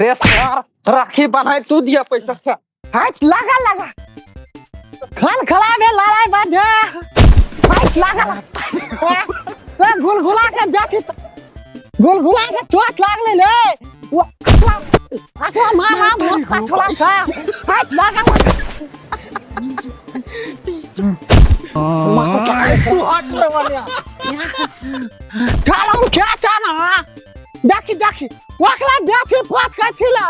रे सर राखी बनाए तू दिया पैसा से हाथ लगा लगा खल खला में लड़ाई बांधे हाथ लगा रे गुलगुला के बैठी गुलगुला के चोट लागले ले वो अखला मामा बहुत कछला था हाथ लगा कालम क्या चाना देखी देखी वकला बैठी पत का छिला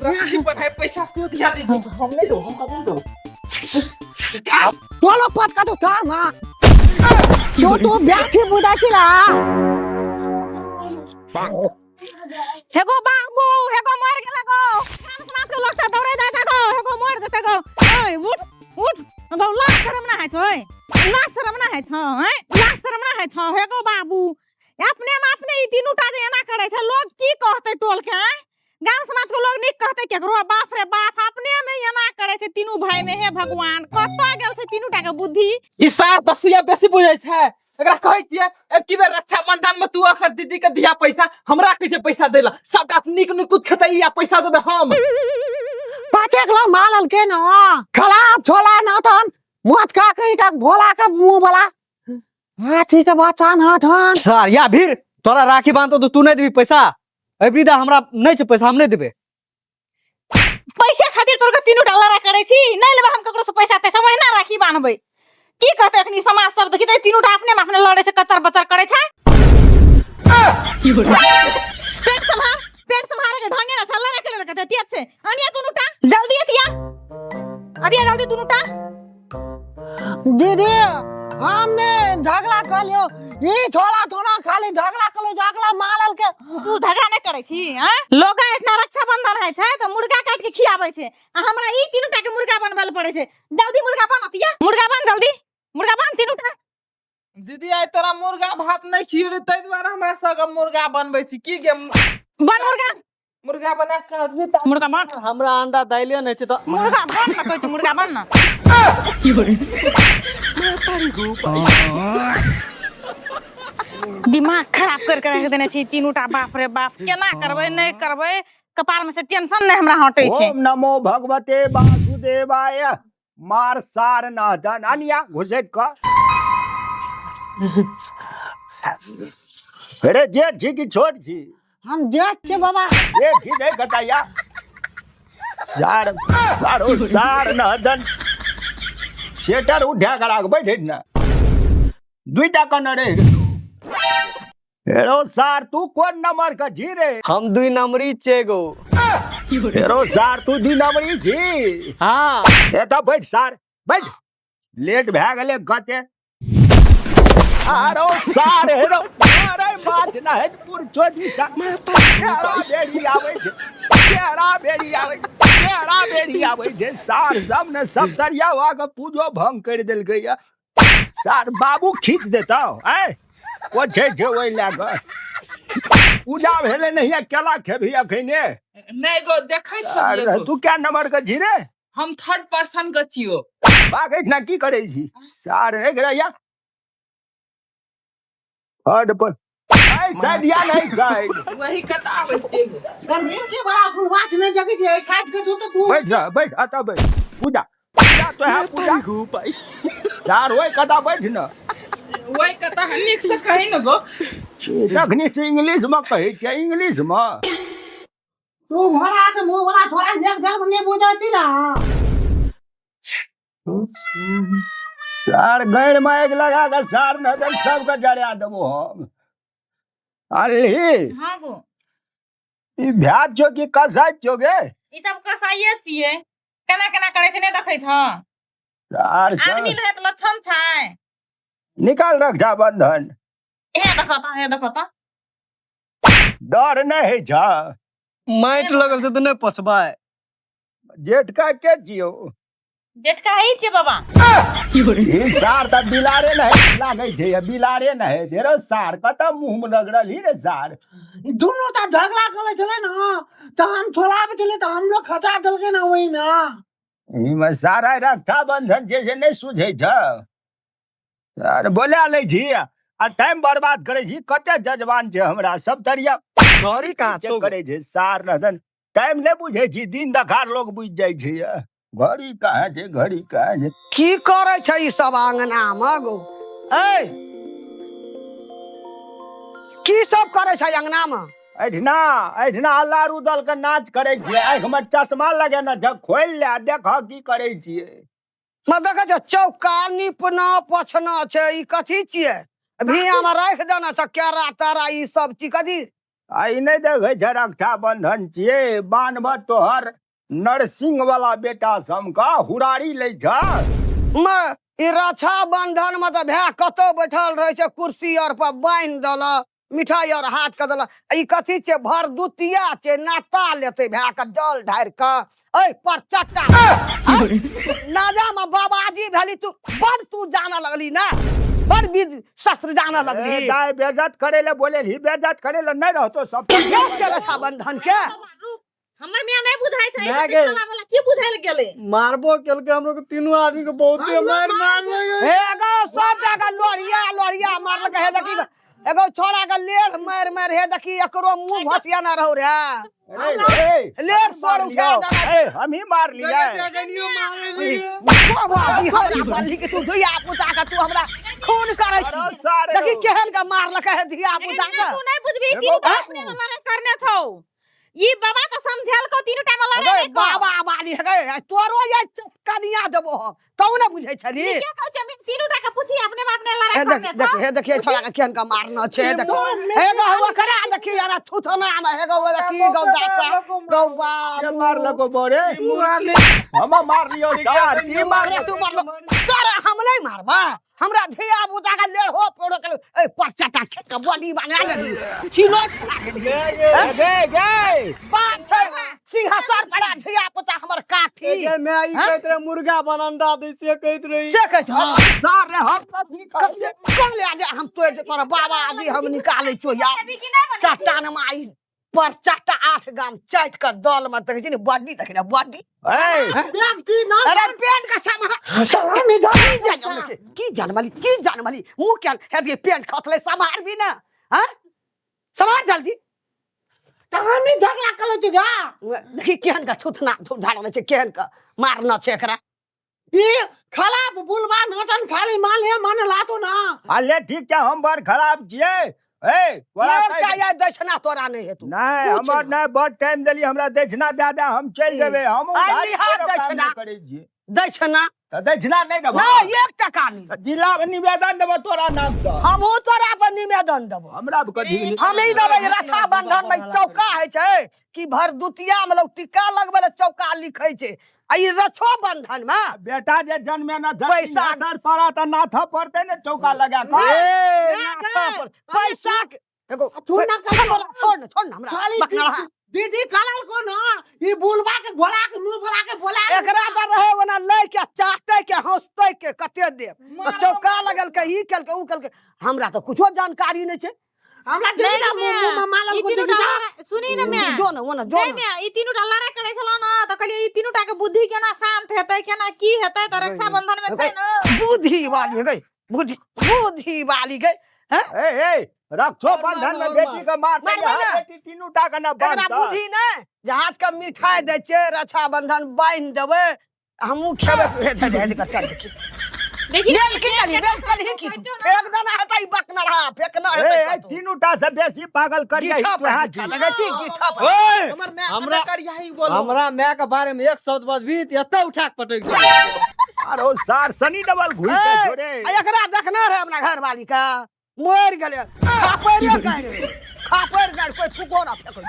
राखी बनाए पैसा तू दिया दे हम नहीं दो हम कब दो तोलो पत का तो था ना तो बैठी बुदा छिला हेगो बाबू हेगो मर गेला गो समाज के लोग से दौड़े जाता गो हेगो मर जते गो ओए उठ उठ गो लाज शरम ना है छोय लाज शरम ना है छ हैं लाज शरम ना है छ हेगो बाबू अपने में अपने ई तीनू टा जे एना करे छै लोग की कहते टोल के गांव समाज के लोग निक कहते केकरो बाप रे बाप अपने में एना करे छै तीनू भाई में हे भगवान कत्ता गेल छै तीनू टा के बुद्धि ई सार दसिया बेसी बुझै छै एकरा कहै छियै एक की बेर रक्षा बंधन में तू अखर दीदी के दिया पैसा हमरा कैसे पैसा देला सबटा निक निकुत खतै या पैसा देबे हम पाटे किलो मालल के न खराब छोला न तन मुत का कहीं का भोला का मुंह वाला हाथी के बच्चा न थन सर या भीर तोरा राखी बांधतो तो तू नहीं देबी पैसा अबरीदा हमरा नहीं छै पैसा हम नहीं देबे पैसा खातिर तोर के तीनू टा लड़ा करे छी नहीं लेबे हम ककरो से पैसा ते समय ना राखी बांधबै की कहते अखनी समाज सब देखि त तीनू टा अपने में अपने लड़े से कचर बचर करे छै पेट संभाल के ढंगे ना छल्ला रखे लगे त तिया से अनिया तीनू टा जल्दी अतिया अतिया जल्दी तीनू टा दीदी हमने झगड़ा कर लियो ई छोला थोड़ा खाली झगड़ा कर लो झगड़ा मारल के तू झगड़ा नहीं करे छी हैं लोग इतना रक्षा बंधन है छै त मुर्गा काट के खियाबै छै आ हमरा ई तीनू टा के मुर्गा बनबल पड़े छै जल्दी मुर्गा बन अतिया मुर्गा बन जल्दी मुर्गा बन तीनू टा दीदी आइ तोरा मुर्गा भात नहीं खियरे तै द्वारा हमरा सग मुर्गा बनबै छी की गे बन मुर्गा बना के आदमी त मुर्गा बन हमरा अंडा दैले नहीं छै तो मुर्गा बन ना कोई मुर्गा बन ना दिमाग खराब करके रख देने छी तीनू टा बाप रे बाप केना करबै नहीं करबै कपार में से टेंशन नहीं हमरा हटै छै ओम नमो भगवते वासुदेवाय मार सार नादन अनिया घुसे का अरे जेठ जी की छोट जी हम जेठ छे बाबा ये जी नहीं बताया सार सारो सार नादन शेटर उठा करा के बैठे ना दुईटा कन रे हेरो सार तू कौन नंबर का जी रे हम दुई नंबरी छे गो हेरो सार तू दी नंबरी जी हां ए तो बैठ सार बैठ लेट भए गेले कते आरो सार हेरो अरे बात ना है पुर छोटी सा केरा बेड़ी आवे जे सार सब ने सब दरियावा के पूजो भंग कर देल गया सार बाबू खींच देता है ओ जे ओइ लाग पूजा भेले नहीं केला खेबी अखने नहीं गो देखै अरे छलिए तू क्या नंबर का जी रे हम थर्ड पर्सन के छियो बागे ना की करे छी सार रे गया हड पर आई साइड या नहीं साइड वही कता आबै छै गर्मी से बड़ा फुलवाच में जगी जे साथ के जो तो तू बैठ जा बैठ आता बैठ पूजा पूजा तो है पूजा सार होय कदा बैठ ना वही कता निक से कहि न गो तखनी से इंग्लिश में कहे छै इंग्लिश में तू भरा के मुंह वाला थोड़ा देख देख ने बुझाती ना सार गैर में एक लगा कर सार नदन सब का जड़िया देबो हम अली हां गो ई भ्यात जो की कसाई जोगे ई सब कसाइए छिए केना केना करे छै नहीं देखै छ सार आदमी रहे त लक्षण छै निकाल रक्षा बंधन हे देखो त डर नहीं जा माइट लगल छै तो नहीं पछबाय जेठ का के जियो जेठका है छे बाबा ई सार त बिलारे नहीं लागे छै बिलारे नहीं तेरो सार का त मुंह में रगड़ल ही रे सार दोनों ता झगड़ा करे चले ना तो हम छोला पे चले तो हम लोग खचा दल के ना वही ना ई में सारा रक्षा बंधन जे नहीं सुझे छ यार बोला ले जी आ टाइम बर्बाद करे छी कते जजवान छै हमरा सब तरिया गौरी कहाँ छौ करे छै सार नदन टाइम नहीं बुझे छी, दिन दखार लोग बुझ जाए छी। घड़ी कहाँ छै, घड़ी कहाँ छै? की करे छै ई सब आंगना में गो? ए की सब करे छै अंगना में? एठना एठना अल्लाह रुदल के नाच करे छियै। आँख में चश्मा लगे न जब खोल ले देख की करे छियै। मैं देखे छै चौका निपना पोछना छै, ई कथी छियै? भिया में रख देना छै केरा तारा ई सब चीज कथी? आई नहीं देखे छै रक्षाबंधन छियै, बान्हब तोहर नरसिंह वाला बेटा समका हुरारी ले छ। मैं ई रक्षा बंधन में तो भै कतो बैठल रहे छै कुर्सी और पर बांध दल मिठाई और हाथ के दल। ई कथी छै? भरदुतिया छै, नाता लेते भै के जल ढार के ए पर चट्टा नाजा में बाबाजी भेली तू बड़ तू जाना लगली ना, बड़ विध शस्त्र जाना लगली। दाई बेइज्जत करे ले बोले ही, बेइज्जत करे ले नहीं रहतो सब। ये छै रक्षाबंधन के हमर मियां नहीं बुझाई छै मैं ऐसे के- खाना वाला की बुझाइल गेले। मारबो केलके हमरो के तीनों आदमी के बहुत मार मार लगे। हे एगो सब जगह लोरिया लोरिया मारलक। हे देखी एगो छोड़ा के लेर मार मार हे देखी एकरो मुंह भसिया ना रहो रे। लेर सर उठा देना। हम ही मार लिया। बाबाजी हमरा बल्ली के तू धिया पुता के तू हमरा खून करे छी। सारे देखी केहन के मारलक है धिया पुता के। तू नहीं बुझबी तीनों टाइम अपने वाला के करने छौ। ई बाबा तो समझेल को तीनों टाइम वाला अरे नहीं को। बाबा बाली है तोरो ये कनिया देबो तौ न बुझै छली। क्या कहौ छै मैं तीनों टा के पूछी अपने बाप ने लड़ाई हे करने देख छौ। हे देखिए छोड़ा के केहन का मारना छे। देख हे गो हवा करा देखी यार थुथना में हे गो देखी गौ दासा गौ ये बाप मार लको बोरे। हम मार लियो सार की मार अरे तू मार लो तोरा हम नहीं मारबा। हमरा धिया पुता के लेड़ हो पोड़ो के ए परचाटा खेत के बॉडी बना देली छिलो खा गेली। गे बात छै सिंहासन पर धिया पुता हमर काठी मैं ई कहत रहे मुर्गा बन अंडा दै से कहत रही। से कह छ सार रे हम कभी कौन ले आ हम तोड़ दे तोरा बाबा आदि हम निकाले छो यार चट्टान में आई पर चट्टा 8 गाम चैत के दल में देखे छी ने बॉडी देखे ना बॉडी। अरे पेंट का सामान हम इधर की जानमली मुंह क्या है ये पेंट खतले समार भी ना हां समार जल्दी तहमी झगड़ा कलो छी गा। देखी केहन का थुथना धुधारने छै केहन का मारना छै एकरा। ई खराब बुलवा नटन खाली माले मन लातो ना। अले ठीक छै हम बड़ खराब छियै। ये क्या यार दक्षिणा तोरा नहीं है तू नहीं हमर नहीं बहुत टाइम देली हमरा दक्षिणा दे दे हम चल जेबे। हम दक्षिणा करे छी दक्षिणा त दक्षिणा नहीं देबो ना 1 टका नहीं जिला में निवेदन देबो तोरा नाम से। हम तोरा पर निवेदन देबो। हमरा कथी हम ही देबे रक्षा बंधन में चौका है छै कि भरदुतिया में लोग टिका लगबे ले चौका लिखै छै। आ ई रक्षा बंधन में बेटा जे जन्मे ना पैसा सर पड़ा त नाथा पड़ते ने चौका लगा के। पैसा एगो छोड़ ना छोड़ ना हमरा बकना रहा दीदी कलल को ना ई बुलवा के घोड़ा के मुंह भरा के बोला एकरा द रहे वना ले के चाटे के हंसते के कते दे चौका लगल के ई कल के ऊ कल के हमरा तो कुछो जानकारी नहीं छै। हमरा देखला मुंह में मालल को देखी सुनी ना मैं जो ना वना जो नहीं मैं ई तीनों टा लड़ाई करे छलो ना तो कहलिए ई तीनों टा के बुद्धि केना शांत हेतै केना की हेतै त रक्षा बंधन में छै ना बुद्धि वाली गई बुद्धि वाली गई हैं ए रक्षो बंधन में बेटी के मारते मारबे हैं ना। बेटी तीनू टा के ना एकरा बांधता। बुद्धि नै जे हाथ के मिठाई दे छै रक्षा बंधन बांध देबै हमहू खेबै हे दे चल देखी देखिए ये की करी बेल कली की फेंक देना है तई बकना रहा फेंकना है ए तीनू टा से बेसी पागल करिया गीठा ही वहाँ पर लगे छी गीठा पर ओए हमर मैं हमरा करिया ही बोलो हमरा मैं के बारे में एक शब्द बस बीत एते उठा के पटक दे। अरे सार सनी डबल घुस के छोड़े। एकरा देखना रहे अपना घर वाली का मोर गेले खापर गाड़ कोई थुको ना फेंको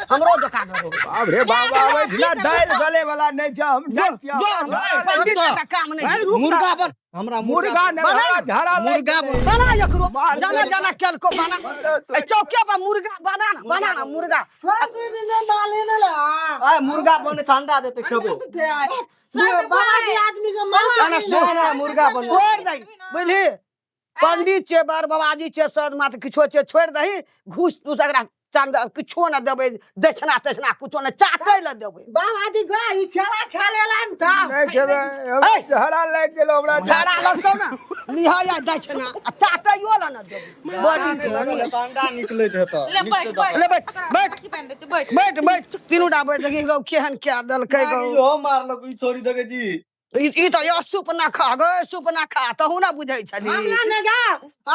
हमरो दुकान रो बाप रे बाबा ओइठना दाल गले वाला नहीं छ हम जो पंडित का काम नहीं मुर्गा बन हमरा मुर्गा ने बना। झाड़ा मुर्गा बन बना एकरो मार जाना दे। जाना केल को बना ए चौके पर मुर्गा बना ना मुर्गा आ मुर्गा बन ठंडा देते खेबो। आदमी के ना मुर्गा बन छोड़ दई बुझली पंडित छे बर बाबाजी छे सर मात किछो छे छोड़ दही घूस तू एकरा चंद किछो न देबै दक्षिणा तक्षिणा कुछो न चाटै ल देबै बाबाजी गो ई खेला खेलेला न त नहीं खेबे हमरा झगड़ा लग गेल हमरा झगड़ा लगतौ न लिहा या दक्षिणा आ चाटैयो ल न देबै बड़ी के अंडा निकलैत हेतौ ले बैठ बैठ ले बैठ बैठ राखी बांध दे बैठ बैठ बैठ तीनूटा बैठ देखी गौ केहन क्या देलकै गौ हो मारलक ई छोरी दगे जी ई त यो सुप न खा गो सुप न खा तहु न बुझै छली हमरा ने गा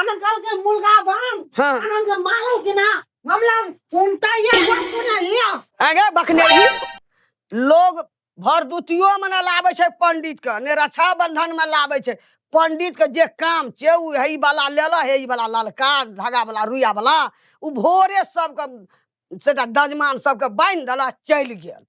अनकल के मुर्गा बन हाँ। अनन के मारो कि ना हमला उनता ये को ना लिया आगे बखनेही लोग भरदुतियो में न लाबै छै पंडित के ने रक्षाबंधन में लाबै छै पंडित के जे काम छै उ हेई वाला लेला हेई वाला ललका धागा वाला रुइया वाला उ भोरे सबके सेटा दजमान सबके बांध देला चलि गेल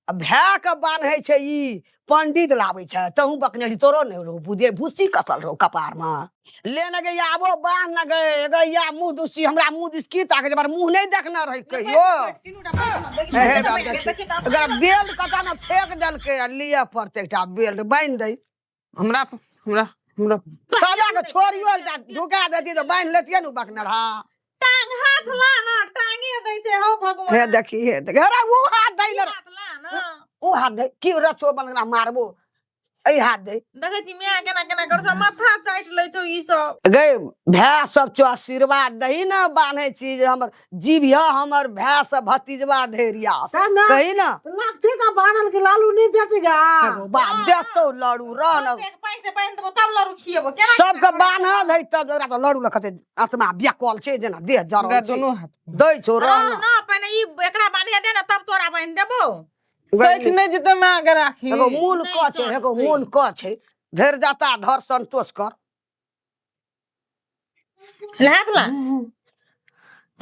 आ भाय के बान्है छै ई पंडित लाबै छै तहु बकनेरी तोरो ने रहो बुझे भूसी कसल रहो कपार में लेने गे आबो बांध न गए गे या मुंह दुसी हमरा मुंह दिस की ताके जे मुंह नहीं देखना रही कहियो अगर बेल्ट कता न फेंक देलकै आ लिए पड़तै एकटा बेल्ट बांध दे हमरा हमरा हमरा सजा के छोरियो एकटा ढुका देती तो बांध लेतिए न बकनरा टांग हाथ ला ना टांगे दै छै हो भगवान हे देखी हे देख अरे वो हाथ दे ले हाथ ला ना वो हाथ दे की रचो बनना मारबो ए हाथ दे देखै छी मिया केना केना कर छ माथा चाट लै छौ ई सब गे भाय सब चो आशीर्वाद दही न बान्हे छी जे हमर जीविया हमर भाय से भतीजवा धैर्या तब ना कही न लगते का बानल के लालू नहीं देतेगा बात देतो लड़ू रन पैसे बांध देबो तब लरू खियेबो केना सबके बान्ह दे तब जरा तो लड़ू लखते आत्मा ब्याकल छे जेना देह जरल हमरा छे दोनों हाथ दै छो रन ना पहिने ई एकरा बांधिया दे ना तब तोरा बांध देबो सैठ नहीं जते मैं अगर राखी एगो मूल नहीं क छे एगो मूल क छे धैर्य जाता धर संतोष कर हाथ ला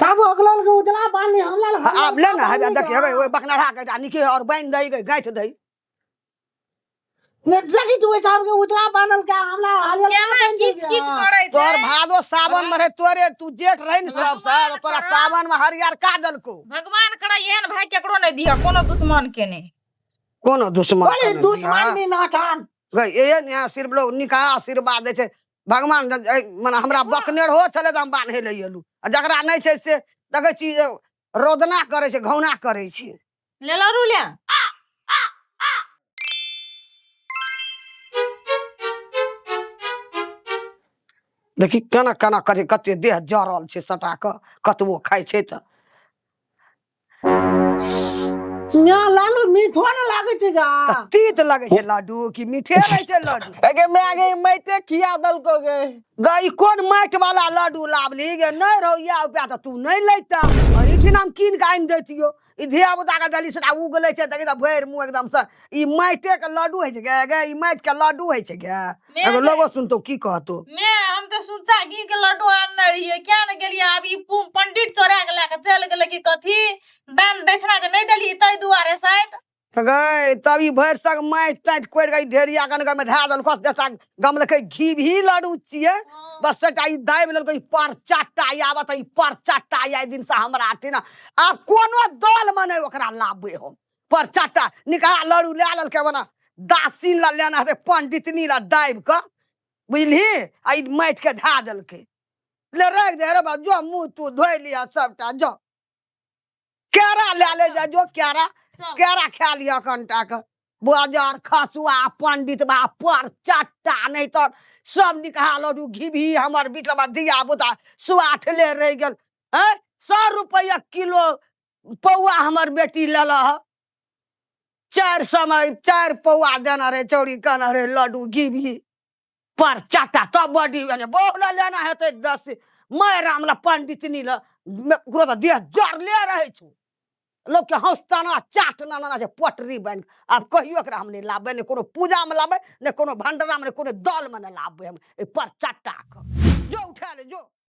तब अगलल के उजला बानी हमला आब ले ना हबे देख हेबे ओए बकनढ़ा के निके और बांध दई गई गांठ दई ने जगी तू साहब के उजला बानल का हमला केना किच किच करे छै तोर भादो सावन में रहे तोरे तू जेठ रही न सब सर तोरा सावन में हरियर का दलको भगवान करे एहन भाई केकरो नहीं दिया कोनो दुश्मन के ने कोनो दुश्मन अरे दुश्मन में ना ठान गई ए ने सिर्फ लोग निकाह आशीर्वाद दे छै भगवान माने हमरा बकनेर हो छले त हम बान्हे ले एलू आ जकरा नहीं छै से देखै छी रोदना करे छै घौना करे छै ले लरू ले देखी केना केना करे कते देह जरल छै सटा क कतबो खाइ छै त ना लालू मीठो ना लागतेगा तीत लगे छै लड्डू कि मीठे रहे छै लड्डू अगे मैं आगे मैते खिया दल को गे गई कोन माटि वाला लड्डू लावली गे नहीं रहो या रुपया तो तू नहीं लेता इठी नाम कीन के आनि देतियो ई धिया पुता के दली सटा उगले छै देखी त भैर मुंह एकदम से ई माटे के लड्डू है छै गे ई माटि के लड्डू है छै गे एगो लोगो सुनतो की कहतो मैं हम तो सुनचा घी के लड्डू आनने रहिए क्या न गेलिए अब ई पंडित चोरा के लेके चल गेले कि कथी दान दक्षिणा जे नहीं देली तै दुआरे शायद गई तब ई भैर सक माटि टाइट कोड़ गई ढेरिया कनगर में धा दल खस देता गमल के घी भी लड्डू छिए बस सेटा ई दाइब लेलकै पर चाटा आबत ई पर चाटा आइ दिन से हमरा आठिना आब कोनो दल में नहीं ओकरा लाबे हम पर चाटा निकाह लड्डू ले लेलकै बना दासीन ला लेना है पंडितनी ला दाइब क बुझली आ ई माटि के धा देलकै ले रख दे रे बा जो मुंह तू धोइ लिया सबटा जो केरा ले जा जो केरा केरा खा लिया कंटा के बाजार खसुआ पंडित बा पर चाटा नहीं तो सब निकाह लड्डू घी भी हमर बिटवा दिया बुता सुआठ ले रह गेल है 100 रुपया किलो पौआ हमर बेटी लेला ह 400 में 4 पौआ देना रे चौड़ी कहना रे लड्डू घी भी पर चाटा तब बड़ी बहुला लेना है तो 10 मैं रामला पंडितनी ला तो देह जर ले रहे छु लोग के हौसताना चाटना ना जे पटरी बन अब कहियो एकरा हम नहीं लाबे ने कोनो पूजा में लाबे ने कोनो भंडारा में ने कोनो दल में न लाबे हम ए पर चाटा क जो उठा ले जो